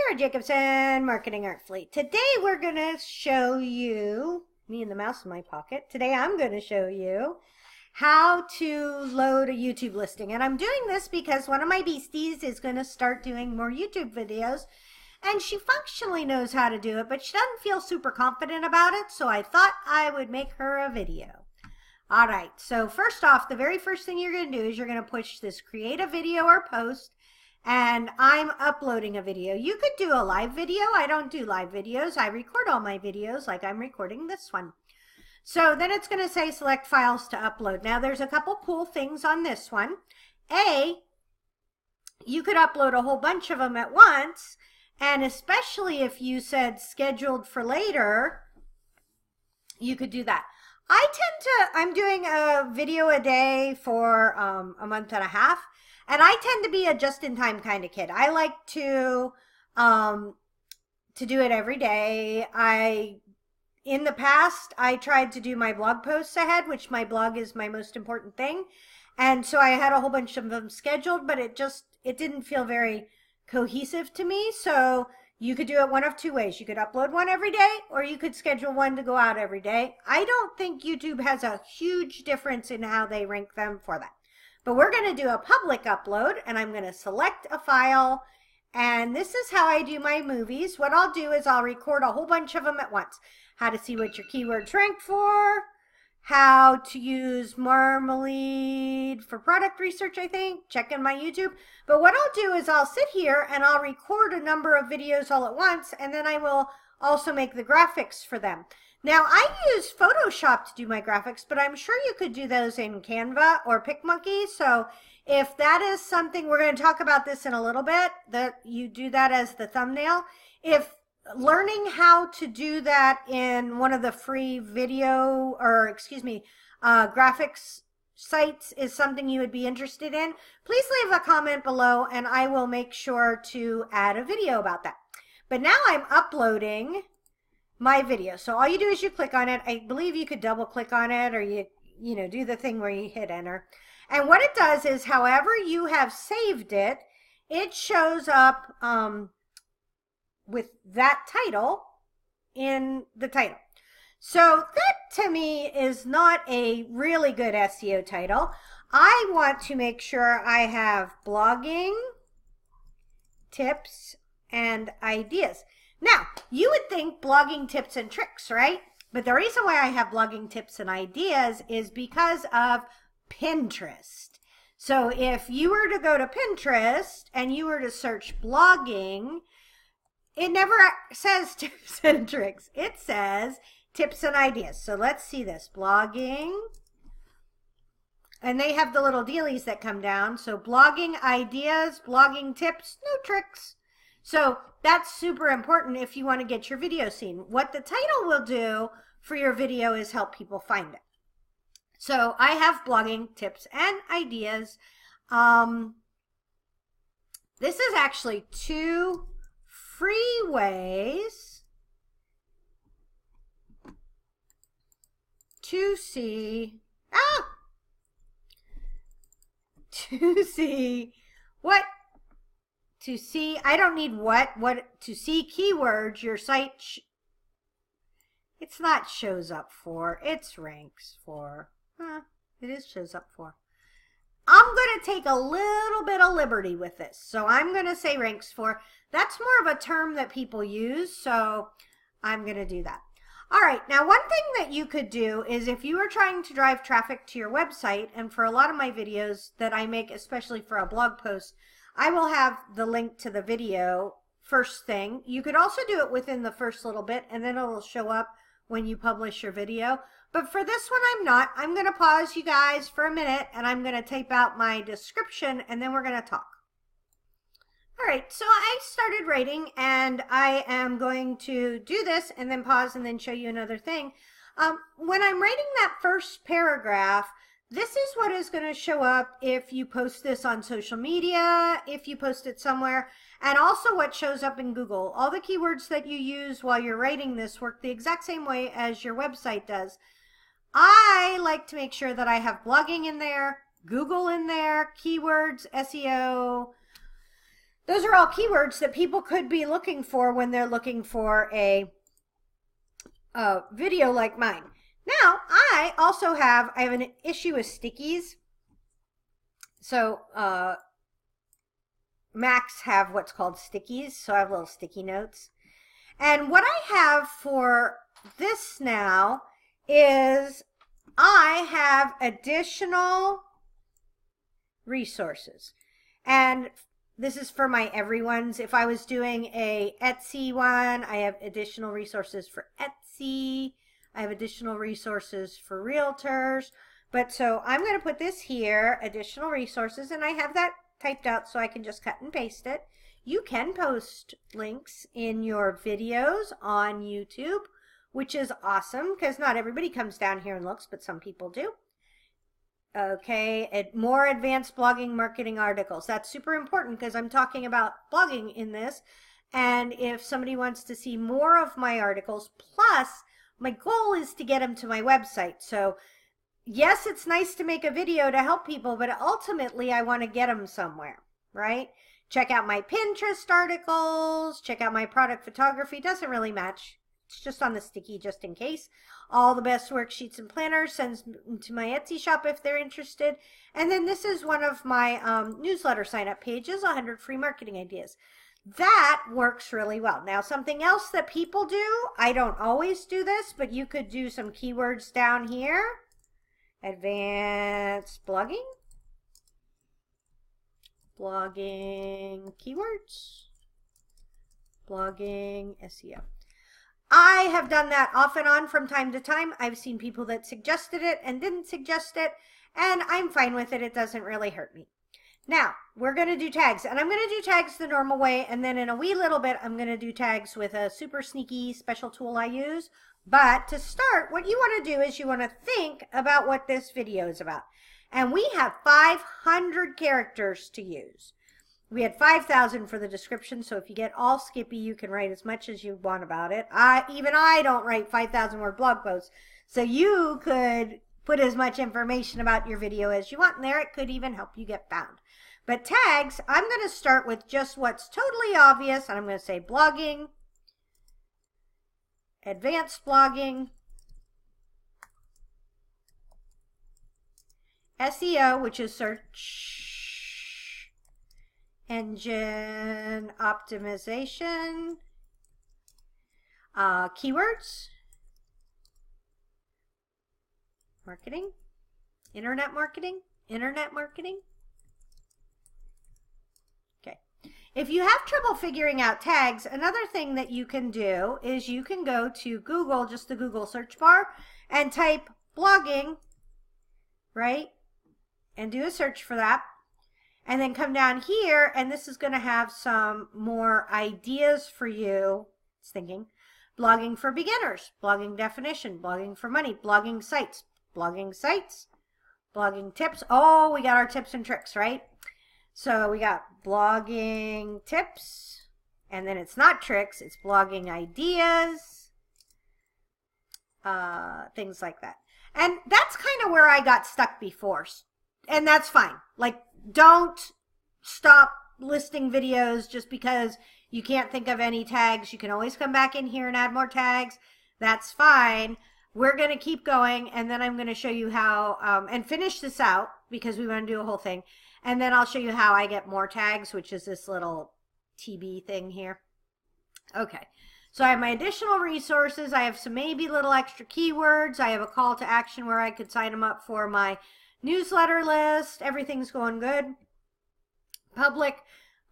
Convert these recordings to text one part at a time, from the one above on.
Sarah Jacobson, Marketing Artfully. Today we're going to show you, me and the mouse in my pocket, today I'm going to show you how to load a YouTube listing. And I'm doing this because one of my beasties is going to start doing more YouTube videos. And she functionally knows how to do it, but she doesn't feel super confident about it. So I thought I would make her a video. All right, so first off, the very first thing you're going to do is you're going to push this create a video or post. And I'm uploading a video. You could do a live video. I don't do live videos. I record all my videos like I'm recording this one. So then it's going to say select files to upload. Now there's a couple cool things on this one. You could upload a whole bunch of them at once. And especially if you said scheduled for later, you could do that. I'm doing a video a day for a month and a half. And I tend to be a just-in-time kind of kid. I like to do it every day. In the past, I tried to do my blog posts ahead, which my blog is my most important thing. And so I had a whole bunch of them scheduled, but it didn't feel very cohesive to me. So you could do it one of two ways. You could upload one every day, or you could schedule one to go out every day. I don't think YouTube has a huge difference in how they rank them for that. But we're going to do a public upload, and I'm going to select a file, and this is how I do my movies. What I'll do is I'll record a whole bunch of them at once. How to see what your keywords rank for, how to use Marmalade for product research, I think. Check in my YouTube. But what I'll do is I'll sit here, and I'll record a number of videos all at once, and then I will also make the graphics for them. Now, I use Photoshop to do my graphics, but I'm sure you could do those in Canva or PicMonkey. So if that is something, we're going to talk about this in a little bit, that you do that as the thumbnail. If learning how to do that in one of the free graphics sites is something you would be interested in, please leave a comment below and I will make sure to add a video about that. But now I'm uploading my video. So all you do is you click on it. I believe you could double click on it, or you do the thing where you hit enter. And what it does is however you have saved it, it shows up with that title in the title. So that to me is not a really good SEO title. I want to make sure I have blogging, tips, and ideas. Now, you would think blogging tips and tricks, right? But the reason why I have blogging tips and ideas is because of Pinterest. So if you were to go to Pinterest and you were to search blogging, it never says tips and tricks. It says tips and ideas. So let's see this. Blogging. And they have the little dealies that come down. So blogging ideas, blogging tips, no tricks. So that's super important if you want to get your video seen. What the title will do for your video is help people find it. So I have blogging tips and ideas. This is actually 2 free ways to see what to see. I don't need what to see keywords your site it's not shows up for, it's ranks for. It is shows up for. I'm going to take a little bit of liberty with this. So I'm going to say ranks for. That's more of a term that people use, so I'm going to do that. All right, now one thing that you could do is if you are trying to drive traffic to your website, and for a lot of my videos that I make, especially for a blog post, I will have the link to the video first thing. You could also do it within the first little bit, and then it'll show up when you publish your video. But for this one, I'm not. I'm going to pause you guys for a minute, and I'm going to type out my description, and then we're going to talk. All right, so I started writing, and I am going to do this and then pause and then show you another thing. When I'm writing that first paragraph, this is what is going to show up if you post this on social media, if you post it somewhere, and also what shows up in Google. All the keywords that you use while you're writing this work the exact same way as your website does. I like to make sure that I have blogging in there, Google in there, keywords, SEO, those are all keywords that people could be looking for when they're looking for a video like mine. Now, I have an issue with stickies. So, Macs have what's called stickies, so I have little sticky notes. And what I have for this now is I have additional resources. And this is for my everyone's. If I was doing a Etsy one, I have additional resources for Etsy. I have additional resources for realtors. But so I'm going to put this here, additional resources, and I have that typed out so I can just cut and paste it. You can post links in your videos on YouTube, which is awesome because not everybody comes down here and looks, but some people do. Okay, more advanced blogging marketing articles. That's super important because I'm talking about blogging in this. And if somebody wants to see more of my articles, plus my goal is to get them to my website. So yes, it's nice to make a video to help people, but ultimately I want to get them somewhere, right? Check out my Pinterest articles, check out my product photography. Doesn't really match. It's just on the sticky just in case. All the best worksheets and planners sends to my Etsy shop if they're interested. And then this is one of my newsletter sign-up pages, 100 free marketing ideas. That works really well. Now, something else that people do, I don't always do this, but you could do some keywords down here. Advanced blogging. Blogging keywords. Blogging SEO. I have done that off and on from time to time. I've seen people that suggested it and didn't suggest it, and I'm fine with it. It doesn't really hurt me. Now, we're going to do tags, and I'm going to do tags the normal way, and then in a wee little bit, I'm going to do tags with a super sneaky special tool I use. But to start, what you want to do is you want to think about what this video is about. And we have 500 characters to use. We had 5,000 for the description, so if you get all skippy, you can write as much as you want about it. Even I don't write 5,000 word blog posts, so you could put as much information about your video as you want in there. It could even help you get found. But tags, I'm going to start with just what's totally obvious, and I'm going to say blogging, advanced blogging, SEO, which is search engine optimization, keywords, marketing, internet marketing. Okay. If you have trouble figuring out tags, another thing that you can do is you can go to Google, just the Google search bar, and type blogging, right? And do a search for that. And then come down here, and this is going to have some more ideas for you. It's thinking blogging for beginners, blogging definition, blogging for money, blogging sites, blogging tips. Oh, we got our tips and tricks, right? So we got blogging tips, and then it's not tricks, it's blogging ideas, things like that. And that's kind of where I got stuck before. And that's fine. Like, don't stop listing videos just because you can't think of any tags. You can always come back in here and add more tags. That's fine. We're going to keep going, and then I'm going to show you how, and finish this out because we want to do a whole thing. And then I'll show you how I get more tags, which is this little TB thing here. Okay. So I have my additional resources. I have some maybe little extra keywords. I have a call to action where I could sign them up for my newsletter list. Everything's going good. Public.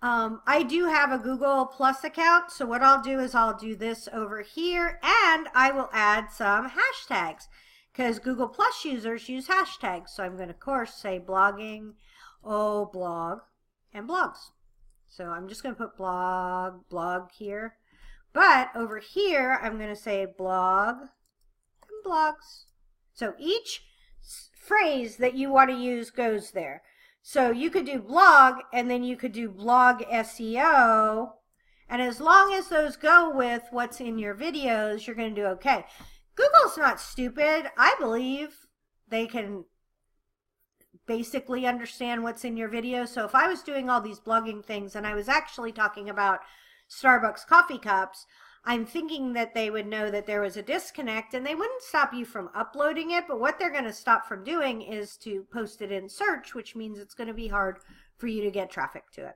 I do have a Google Plus account, so what I'll do is I'll do this over here, and I will add some hashtags because Google Plus users use hashtags. So I'm going to, of course, say blogging, blog, and blogs. So I'm just going to put blog here. But over here, I'm going to say blog and blogs. So each phrase that you want to use goes there. So you could do blog, and then you could do blog SEO. And as long as those go with what's in your videos, you're going to do okay. Google's not stupid. I believe they can basically understand what's in your video. So if I was doing all these blogging things and I was actually talking about Starbucks coffee cups, I'm thinking that they would know that there was a disconnect, and they wouldn't stop you from uploading it, but what they're going to stop from doing is to post it in search, which means it's going to be hard for you to get traffic to it.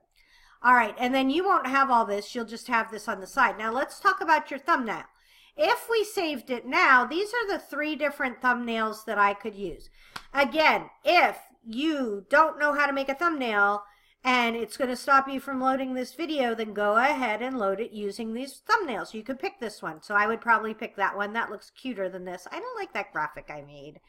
All right, and then you won't have all this, you'll just have this on the side. Now let's talk about your thumbnail. If we saved it now, these are the 3 different thumbnails that I could use. Again, if you don't know how to make a thumbnail and it's going to stop you from loading this video, then go ahead and load it using these thumbnails. You could pick this one. So I would probably pick that one. That looks cuter than this. I don't like that graphic I made.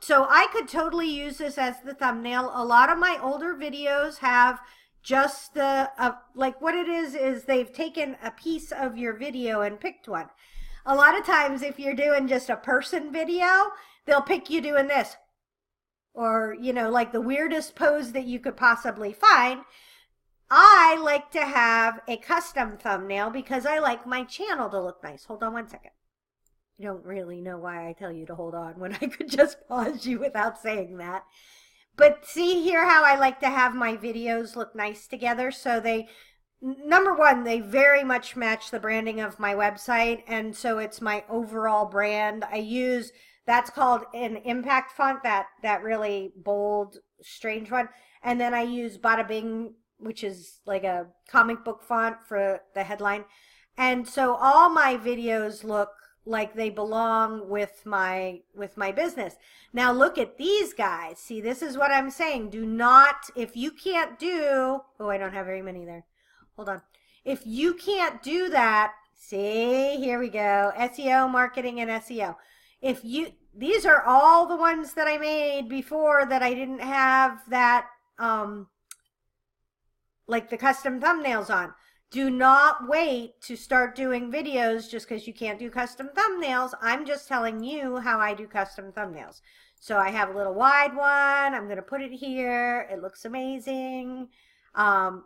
So I could totally use this as the thumbnail. A lot of my older videos have just the, like what it is they've taken a piece of your video and picked one. A lot of times if you're doing just a person video, they'll pick you doing this. Or, you know, like the weirdest pose that you could possibly find. I like to have a custom thumbnail because I like my channel to look nice. Hold on one second. You don't really know why I tell you to hold on when I could just pause you without saying that. But see here how I like to have my videos look nice together. So they, number one, they very much match the branding of my website. And so it's my overall brand. I use, that's called an impact font, that really bold, strange one. And then I use Bada Bing, which is like a comic book font for the headline. And so all my videos look like they belong with my business. Now look at these guys. See, this is what I'm saying. Do not, if you can't do, oh, I don't have very many there. Hold on. If you can't do that, see, here we go. SEO, marketing, and SEO. If you, these are all the ones that I made before that I didn't have that, like the custom thumbnails on. Do not wait to start doing videos just because you can't do custom thumbnails. I'm just telling you how I do custom thumbnails. So I have a little wide one. I'm going to put it here. It looks amazing.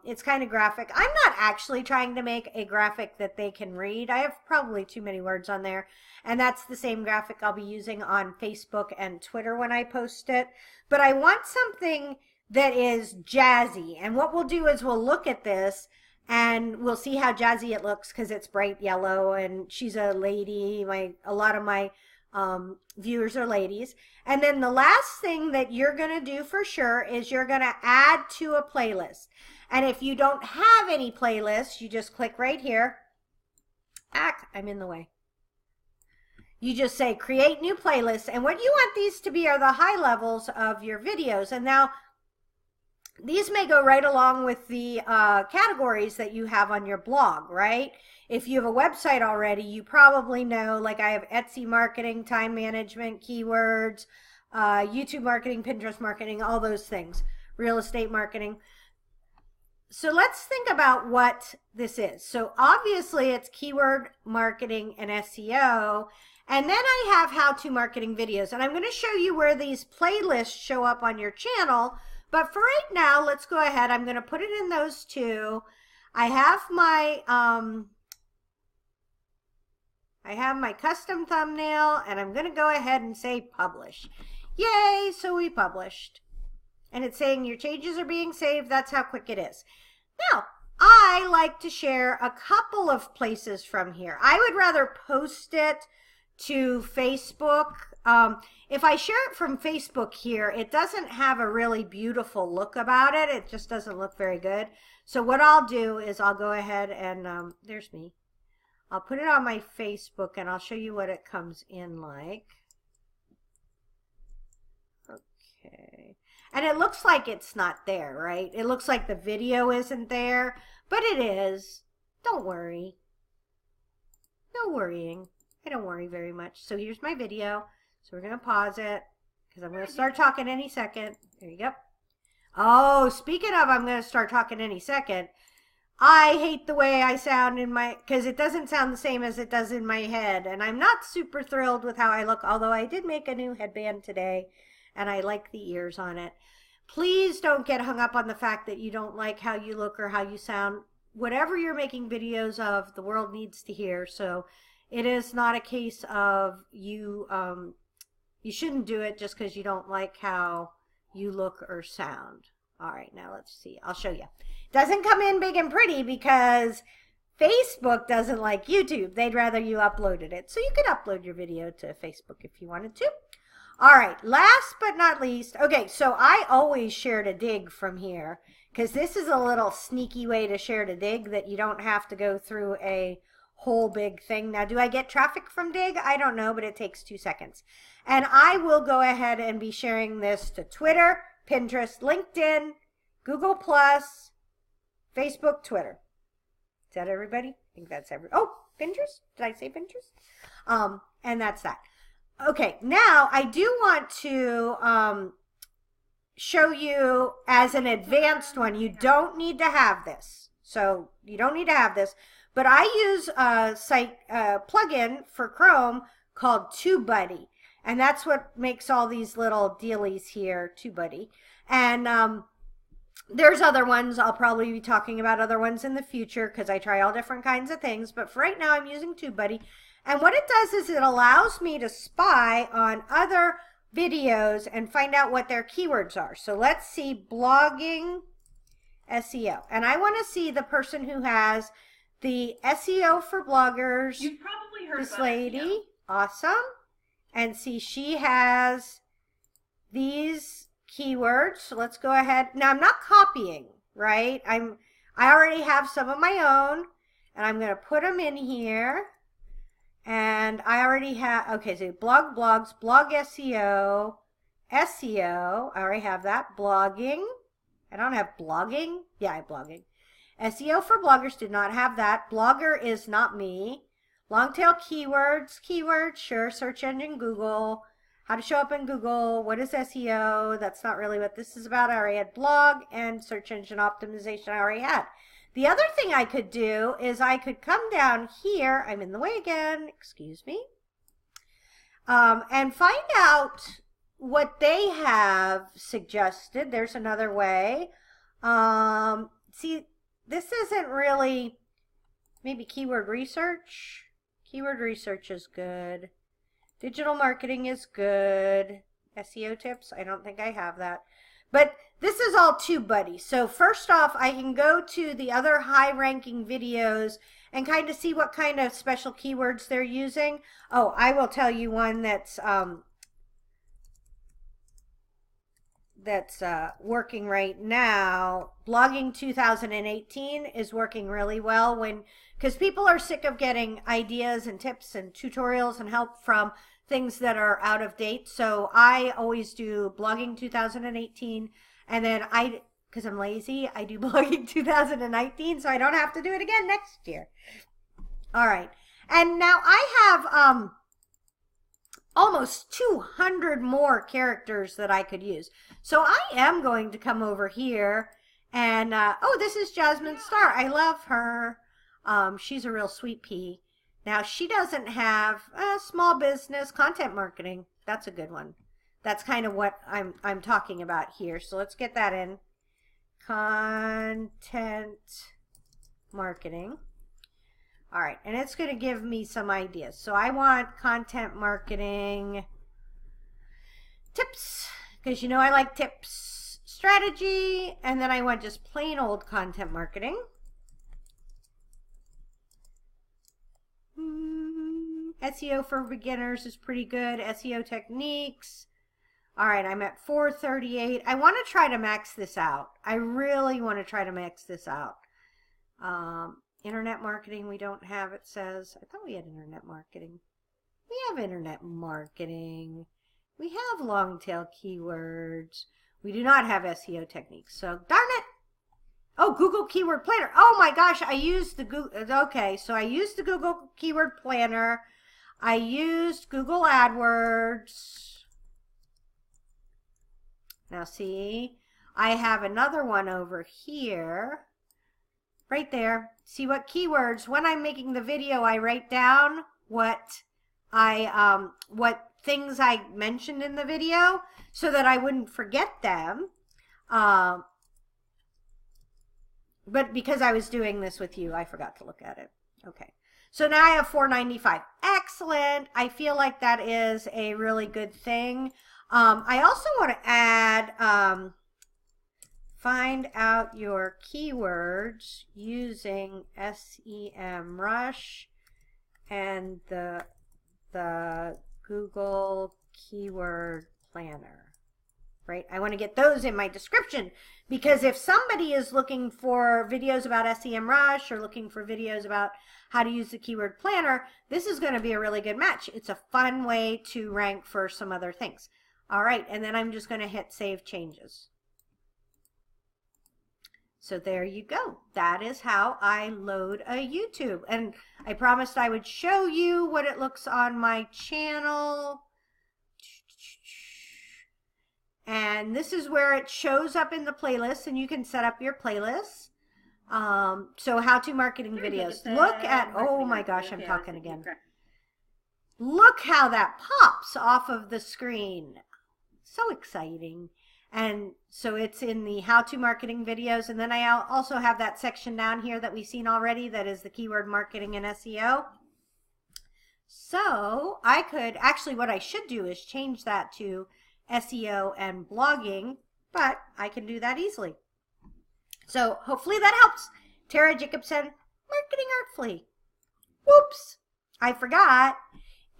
It's kind of graphic. I'm not actually trying to make a graphic that they can read. I have probably too many words on there. And that's the same graphic I'll be using on Facebook and Twitter when I post it. But I want something that is jazzy. And what we'll do is we'll look at this and we'll see how jazzy it looks because it's bright yellow and she's a lady. A lot of my viewers are ladies. And then the last thing that you're going to do for sure is you're going to add to a playlist. And if you don't have any playlists, you just click right here. I'm in the way. You just say create new playlist. And what you want these to be are the high levels of your videos. And now these may go right along with the categories that you have on your blog, right? If you have a website already, you probably know, like I have Etsy marketing, time management, keywords, YouTube marketing, Pinterest marketing, all those things, real estate marketing. So let's think about what this is. So obviously it's keyword marketing and SEO. And then I have how-to marketing videos. And I'm going to show you where these playlists show up on your channel. But for right now, let's go ahead. I'm going to put it in those two. I have my custom thumbnail, and I'm going to go ahead and say publish. Yay, so we published. And it's saying your changes are being saved. That's how quick it is. Now, I like to share a couple of places from here. I would rather post it to Facebook. If I share it from Facebook here, it doesn't have a really beautiful look about it. It just doesn't look very good. So what I'll do is I'll go ahead and, there's me. I'll put it on my Facebook and I'll show you what it comes in like. Okay. And it looks like it's not there, right? It looks like the video isn't there, but it is. Don't worry. No worrying. I don't worry very much. So here's my video. So we're going to pause it because I'm going to start talking any second. There you go. Oh, speaking of I'm going to start talking any second, I hate the way I sound in my, because it doesn't sound the same as it does in my head. And I'm not super thrilled with how I look, although I did make a new headband today and I like the ears on it. Please don't get hung up on the fact that you don't like how you look or how you sound. Whatever you're making videos of, the world needs to hear. So it is not a case of you, you shouldn't do it just because you don't like how you look or sound. All right, now let's see. I'll show you. Doesn't come in big and pretty because Facebook doesn't like YouTube. They'd rather you uploaded it. So you could upload your video to Facebook if you wanted to. All right, last but not least. Okay, so I always share to dig from here because this is a little sneaky way to share to dig that you don't have to go through a whole big thing. Now, do I get traffic from dig? I don't know, but it takes 2 seconds. And I will go ahead and be sharing this to Twitter, Pinterest, LinkedIn, Google+, Facebook, Twitter. Is that everybody? I think that's oh, Pinterest? Did I say Pinterest? And that's that. Okay, now I do want to show you as an advanced one. You don't need to have this. So you don't need to have this. But I use a plugin for Chrome called TubeBuddy. And that's what makes all these little dealies here, TubeBuddy. And there's other ones. I'll probably be talking about other ones in the future because I try all different kinds of things. But for right now, I'm using TubeBuddy. And what it does is it allows me to spy on other videos and find out what their keywords are. So let's see blogging SEO. And I want to see the person who has the SEO for bloggers. You've probably heard this about lady. SEO. Awesome. And see, she has these keywords. So let's go ahead. Now I'm not copying, right? I already have some of my own, and I'm going to put them in here. And I already have, okay, so blog, blogs, blog SEO, SEO. I already have that. Blogging. I don't have blogging. Yeah, I have blogging. SEO for bloggers, did not have that. Blogger is not me. Long tail keywords, sure. Search engine Google. How to show up in Google. What is SEO? That's not really what this is about. I already had blog and search engine optimization I already had. The other thing I could do is I could come down here. I'm in the way again. Excuse me. And find out what they have suggested. There's another way. See, this isn't really, maybe keyword research. Keyword research is good. Digital marketing is good. SEO tips, I don't think I have that. But this is all TubeBuddy. So first off, I can go to the other high-ranking videos and kind of see what kind of special keywords they're using. Oh, I will tell you one that's working right now. Blogging 2018 is working really well because people are sick of getting ideas and tips and tutorials and help from things that are out of date. So I always do blogging 2018, and then because I'm lazy, I do blogging 2019, so I don't have to do it again next year. All right, and now I have almost 200 more characters that I could use. So I am going to come over here and, oh, this is Jasmine Star. I love her. She's a real sweet pea. Now, she doesn't have small business content marketing. That's a good one. That's kind of what I'm talking about here. So let's get that in. Content marketing. All right, and it's going to give me some ideas. So I want content marketing tips, because you know I like tips, strategy, and then I want just plain old content marketing. SEO for beginners is pretty good. SEO techniques. All right, I'm at 438. I want to try to max this out. I really want to try to max this out. Internet marketing, we don't have, it says. I thought we had internet marketing. We have internet marketing. We have long tail keywords. We do not have SEO techniques. So, darn it. Oh, Google Keyword Planner. Oh my gosh, I used the Google. Okay, so I used the Google Keyword Planner. I used Google AdWords. Now see, I have another one over here. Right there. See what keywords, when I'm making the video, I write down what things I mentioned in the video so that I wouldn't forget them. But because I was doing this with you, I forgot to look at it. Okay. So now I have 495. Excellent. I feel like that is a really good thing. I also want to add find out your keywords using SEMrush and the Google Keyword Planner. Right? I want to get those in my description, because if somebody is looking for videos about SEMrush or looking for videos about how to use the keyword planner, this is going to be a really good match. It's a fun way to rank for some other things. All right, and then I'm just going to hit Save Changes. So there you go. That is how I load a YouTube. And I promised I would show you what it looks on my channel. And this is where it shows up in the playlist, and you can set up your playlists. So how-to marketing videos. Look at, oh my gosh, I'm talking again. Look how that pops off of the screen. So exciting. And so it's in the how-to marketing videos. And then I also have that section down here that we've seen already that is the keyword marketing and SEO. So I could, actually what I should do is change that to SEO and blogging, but I can do that easily. So hopefully that helps. Tara Jacobson, Marketing Artfully. Whoops, I forgot.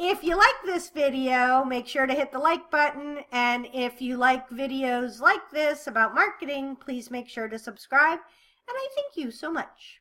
If you like this video, make sure to hit the like button. And if you like videos like this about marketing, please make sure to subscribe. And I thank you so much.